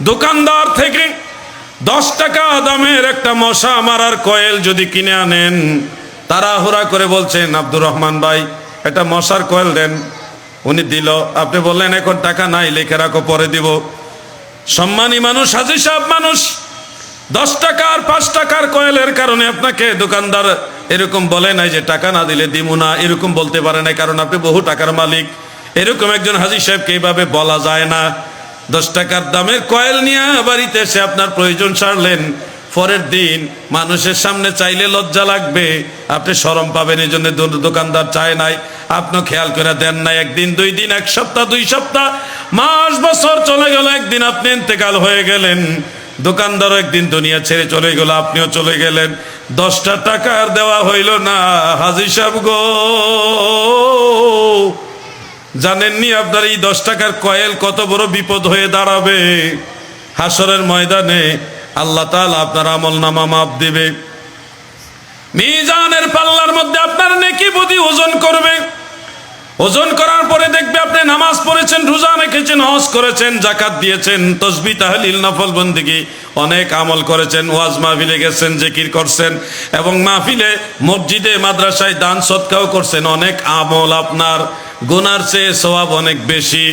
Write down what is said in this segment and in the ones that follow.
দোকানদার থেকে 10 টাকা দামের একটা মশা মারার কয়েল যদি কিনে আনেন, তাড়াহুড়া করে বলছেন আব্দুর রহমান ভাই একটা মশার কয়েল দেন, উনি দিল, আপনি বললেন এখন টাকা নাই, লিখে রাখো পরে দিব। সম্মানী মানুষ, হাজী সাহেব মানুষ, 10 টাকা আর 5 টাকার কয়েলের কারণে আপনাকে দোকানদার এরকম বলে নাই যে টাকা না দিলে দিমু না, এরকম বলতে পারে না, কারণ আপনি বহু টাকার মালিক। এরকম একজন হাজী সাহেবকে এইভাবে বলা যায় না। 10 টাকার দামের কয়েল নিয়ে বাড়িতে এসে আপনার প্রয়োজন সারলেন, পরের দিন মানুষের সামনে চাইলে লজ্জা লাগবে, আপনি শরম পাবেন, এই জন্য দোকানদার চায় নাই, আপনি খেয়াল করে দেন নাই। একদিন, 2 দিন, 1 সপ্তাহ, 2 সপ্তাহ, মাস, বছর চলে গেল, একদিন আপনি ইন্তেকাল হয়ে গেলেন, দোকানদারও একদিন দুনিয়া ছেড়ে চলে গেল, আপনিও চলে গেলেন, 10টা টাকা আর দেওয়া হইল না। হাজী সাহেব গো, জানেননি আপনার এই 10 টাকার কয়েল কত বড় বিপদ হয়ে দাঁড়াবে? হাসরের ময়দানে আল্লাহ তাআলা আপনার আমলনামা মাপ দিবে, মিজানের পাল্লার মধ্যে আপনার নেকি বুদ্ধি ওজন করবে। ওজন করার পরে দেখবে আপনি নামাজ পড়েছেন, রোজা রেখেছেন, হজ করেছেন, যাকাত দিয়েছেন, তাসবিহ তাহলিল নফল বন্দেগী অনেক আমল করেছেন, ওয়াজ মাহফিলে গেছেন, জিকির করছেন, এবং মাহফিলে মসজিদে মাদ্রাসায় দান সদকাও করছেন, অনেক আমল, আপনার গুনার চেয়ে সওয়াব অনেক বেশি।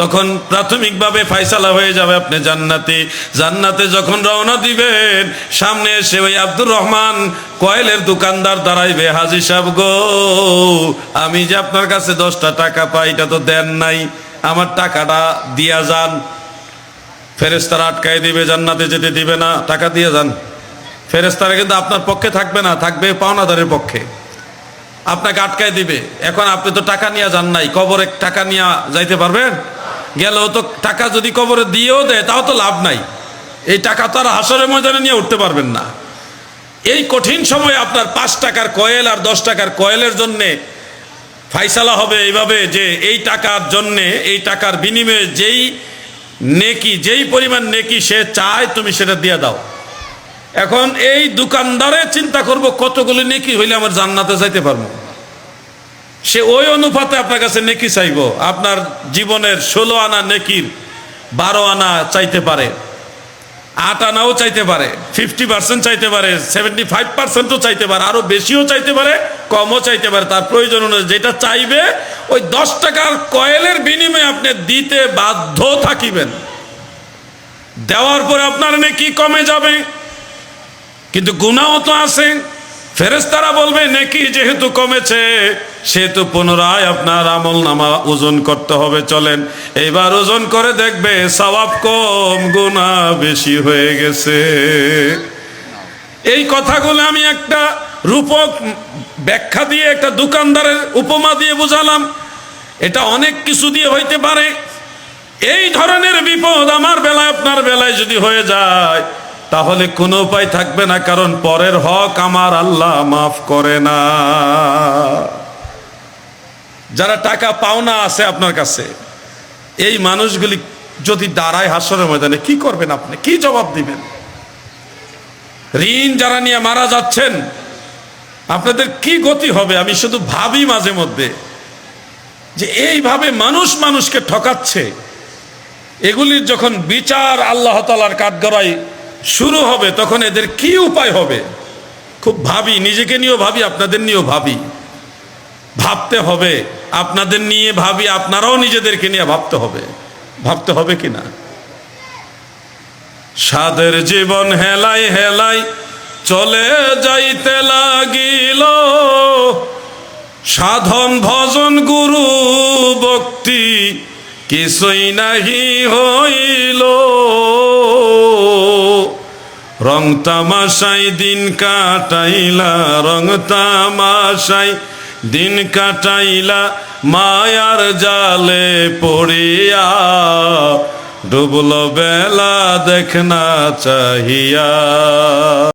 তখন প্রাথমিকভাবে ফয়সালা হয়ে যাবে আপনি জান্নাতি। জান্নাতে যখন রওনা দিবেন, সামনে এসে ওই আব্দুর রহমান কয়েলের দোকানদার দাঁড়াইবে, হাজী সাহেব গো, আমি যে আপনার কাছে 10টা টাকা পাই, এটা তো দেন নাই, আমার টাকাটা দিয়া যান। ফেরেশতারা আটকায় দিবে, জান্নাতে যেতে দিবে না, টাকা দিয়ে যান। ফেরেশতারা কিন্তু আপনার পক্ষে থাকবে না, থাকবে পাওনাদারের পক্ষে, আপনাকে আটকায় দিবে। এখন আপনি তো টাকা নিয়ে যান নাই, কবরে টাকা নিয়ে যাইতে পারবেন? গেলেও তো টাকা যদি কবরে দিয়েও দেয় তাও তো লাভ নাই, এই টাকা তো আর হাসরের ময়দানে নিয়ে উঠতে পারবেন না। এই কঠিন সময়ে আপনার 5 টাকার কয়েল আর 10 টাকার কয়েলের জন্যে ফয়সালা হবে এইভাবে যে এই টাকার জন্যে, এই টাকার বিনিময়ে যেই নেকি, যেই পরিমাণ নেকি সে চায় তুমি সেটা দিয়ে দাও। এখন এই দোকানদারে চিন্তা করবো কতগুলি নেকি হইলে আমার জান্নাতে যাইতে পারবো, সে ওই অনুপাতে আপনার কাছে নেকি চাইবো। আপনার জীবনের 16 আনা নেকির 12 আনা চাইতে পারে, 8 আনাও চাইতে পারে, 50% চাইতে পারে, 75%ও চাইতে পারে, আরো বেশিও চাইতে পারে, কমও চাইতে পারে। তার প্রয়োজন অনুযায়ী যেটা চাইবে ওই 10 টাকার কয়েলের বিনিময়ে আপনি দিতে বাধ্য থাকিবেন। দেওয়ার পরে আপনার নেকি কমে যাবে, কিন্তু গুনাহও তো আছে। ফেরেশতারা বলবে নেকি যেহেতু কমেছে সেহেতু পুনরায় আপনার আমলনামা ওজন করতে হবে। চলেন এইবার ওজন করে দেখবে সওয়াব কম, গুনাহ বেশি হয়ে গেছে। এই কথাগুলো আমি একটা রূপক ব্যাখ্যা দিয়ে, একটা দোকানদারের উপমা দিয়ে বুঝালাম। এটা অনেক কিছু দিয়ে হইতে পারে। এই ধরনের বিপদ আমার বেলায়, আপনার বেলায় যদি হয়ে যায়, তাহলে কোনো উপায় থাকবে না, কারণ পরের হক আমার আল্লাহ মাফ করে না। যারা টাকা পাওনা আছে আপনার কাছে, এই মানুষগুলি যদি দাঁড়ায় হাসরের ময়দানে, কি করবেন আপনি? কি জবাব দিবেন? ঋণ যারা নিয়ে মারা যাচ্ছেন, আপনাদের কি গতি হবে? আমি শুধু ভাবি মাঝে মধ্যে যে এইভাবে মানুষ মানুষকে ঠকাচ্ছে, এগুলির যখন বিচার আল্লাহ তাআলার কাঠগড়ায় শুরু হবে তখন এদের কি উপায় হবে? খুব ভাবি, নিজেকে নিয়েও ভাবি, আপনাদের নিয়েও ভাবি। ভাবতে হবে, আপনাদের নিয়ে ভাবি, আপনারাও নিজেদেরকে নিয়ে ভাবতে হবে। ভাবতে হবে কিনা? সাদের জীবন হেলাই হেলাই চলে যাইতে লাগিল, সাধন ভজন গুরু ভক্তি কিছুই নাহি হইল, রং তামাশাই দিন কাটাইলা, রং তামাশাই দিন কাটাইলা, মায়ার জালে পড়িয়া, ডুবল বেলা দেখনা চাহিয়া।